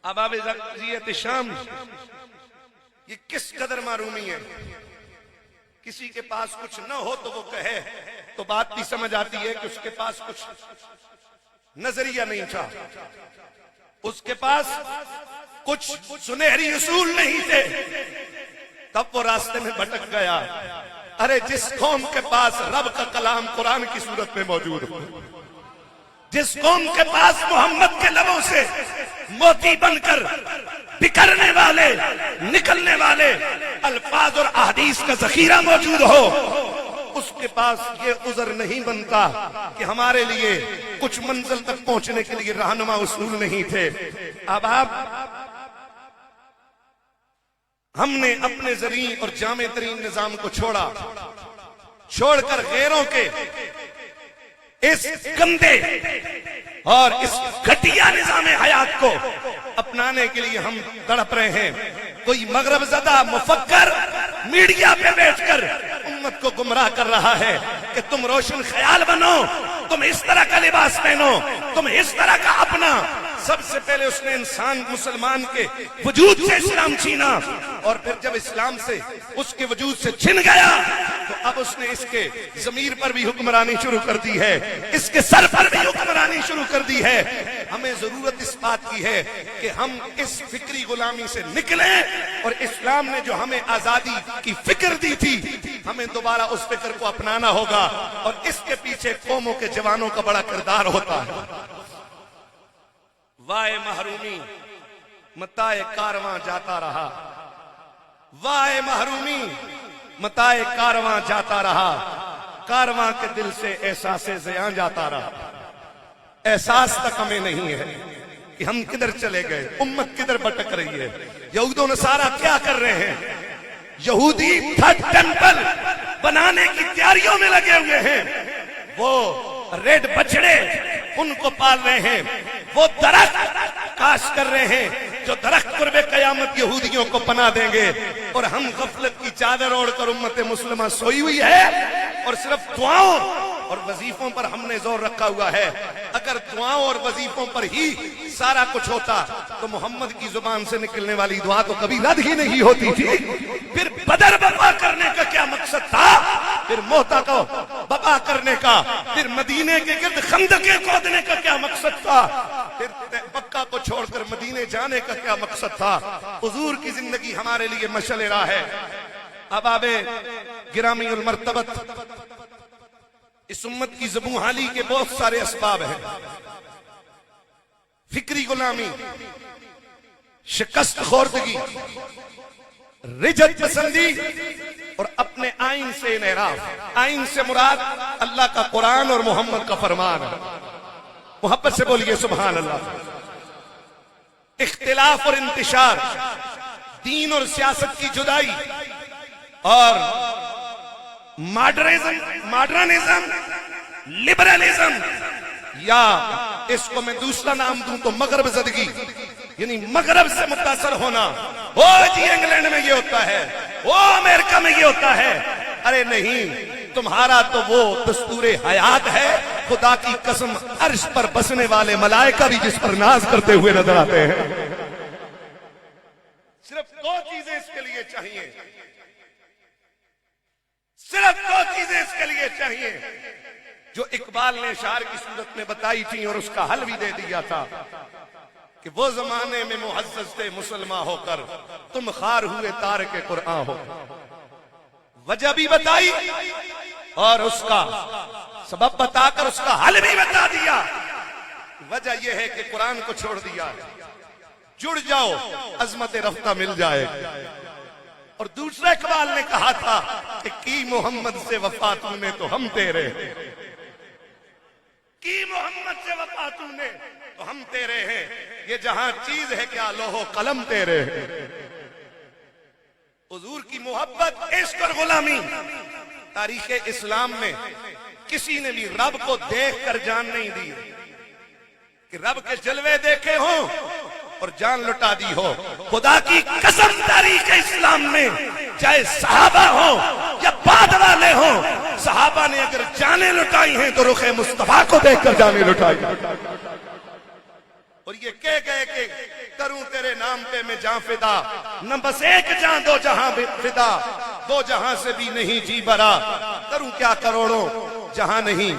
अबाब ज़ियत शाम ये किस कदर मारूमी है। किसी के पास कुछ न हो तो वो कहे तो बात भी समझ आती है कि उसके पास कुछ नजरिया नहीं था, उसके पास कुछ सुनहरी उसूल नहीं थे, तब वो रास्ते में भटक गया। अरे जिस कौम के पास रब का कलाम कुरान की सूरत में मौजूद हो, जिस कौम के पास मोहम्मद के लबों से मोती बनकर बिखरने वाले निकलने वाले अल्फाज और अहदीस का जखीरा मौजूद हो, उसके पास ये उज़र नहीं बनता कि हमारे लिए कुछ मंजिल तक पहुंचने के लिए रहनुमा उसूल नहीं थे। अब हमने अपने ज़री और जामे तरीन निजाम को छोड़कर गैरों के इस गंदे और इस घटिया निजाम हयात को अपनाने के लिए हम तड़प रहे हैं। कोई मगरब ज़दा मुफक्कर मीडिया पे बैठकर उम्मत को गुमराह कर रहा है कि तुम रोशन ख्याल बनो, तुम इस तरह का लिबास पहनो, तुम इस तरह का अपना। सबसे पहले उसने इंसान मुसलमान के वजूद से इस्लाम छीना, और फिर जब इस्लाम से उसके वजूद से छिन गया तो अब उसने इसके ज़मीर पर भी हुक्मरानी शुरू कर दी है, इसके सर पर भी हुक्मरानी शुरू कर दी है। हमें जरूरत इस बात की है कि हम इस फिक्री गुलामी से निकलें, और इस्लाम ने जो हमें आजादी की फिक्र दी थी, हमें दोबारा उस फिक्र को अपनाना होगा, और इसके पीछे कौमों के जवानों का बड़ा किरदार होता है। वाए महरूमी मताए कारवां जाता रहा, वाए महरूमी मताए कारवां जाता रहा, कारवां के दिल से एहसासे ज़ियां जाता रहा। एहसास तक हमें नहीं है कि हम किधर चले गए, उम्मत किधर भटक रही है। यहूदो नसारा क्या कर रहे हैं? यहूदी थर्ड टेंपल बनाने की तैयारियों में लगे हुए हैं। वो रेड बछड़े उनको पाल रहे हैं, वो दरख्त काश कर रहे हैं जो दरख्त कुर्बे कयामत यहूदियों को पना देंगे, और हम गफलत की चादर ओढ़कर उम्मत मुस्लिमा सोई हुई है और सिर्फ दुआओं और वजीफों पर हमने जोर रखा हुआ है। अगर दुआओं और वजीफों पर ही सारा कुछ होता तो मोहम्मद की जुबान से निकलने वाली दुआ तो कभी रद्द ही नहीं होती थी। फिर बदर बपा करने का क्या मकसद था? फिर मोहता को बपा करने का, फिर मदीने के गिर्द खंदकें खोदने का क्या मकसद था? फिर मक्का को छोड़कर मदीने जाने का क्या मकसद था? हुजूर की जिंदगी हमारे लिए मशअल राह है। अब आबे गिरामी उल मर्तबत, इस उम्मत की ज़बूहाली के बहुत सारे असबाब हैं। फिक्री गुलामी, शिकस्त खोर्दगी, रिजत पसंदी और अपने आइन से इनहराफ। आइन से मुराद अल्लाह का कुरान और मोहम्मद का फरमान है। मोहब्बत से बोलिए सुभान अल्लाह। इख्तिलाफ और इंतिशार, दीन और सियासत की जुदाई, और मॉडर्निज्म, लिबरलिज्म, या इसको मैं दूसरा नाम दूं तो मगरब ज़दगी, यानी मगरब से मुतासर होना। ओ जी इंग्लैंड में ये होता है, ओ अमेरिका में ये होता है। अरे नहीं, तुम्हारा तो वो दस्तूरे हयात है। खुदा की कसम, अर्श पर बसने वाले मलाइका भी जिस पर नाज करते हुए नजर आते हैं। सिर्फ दो चीजें इसके लिए चाहिए, सिर्फ दो चीजें इसके लिए चाहिए जो इकबाल ने शार की सूरत में बताई थी, और उसका हल भी दे दिया था कि वो जमाने में मुअज़्ज़ज़ थे मुसलमान होकर, तुम खार हुए तारिक कुरान हो। वजह भी बताई और उसका सबब बताकर उसका हल भी बता दिया। वजह यह है कि कुरान को छोड़ दिया, जुड़ जाओ, अजमत रफ्ता मिल जाए। और दूसरा इकबाल ने कहा था कि की मोहम्मद से वफा तूने तो हम तेरे, की मोहम्मद से वफा तूने तो हम तेरे हैं। ये जहां चीज है क्या लोहो कलम तेरे हैं। हुजूर की मोहब्बत, इश्क और गुलामी तारीख इस्लाम में किसी ने भी रब को देख कर जान नहीं दी कि रब के जलवे देखे हो और जान लुटा दी हो। खुदा की कसम, तारीख इस्लाम में चाहे सहाबा हो या बाद वाले हो, सहाबा ने अगर जाने लुटाई हैं तो रुखे मुस्तफा को देखकर जाने लुटाई। और ये कह गए कि करूं तेरे नाम पे मैं जान फिदा, न बस एक जान दो जहां फिदा, दो जहां से भी नहीं जी भरा, करूं क्या करोड़ों जहां नहीं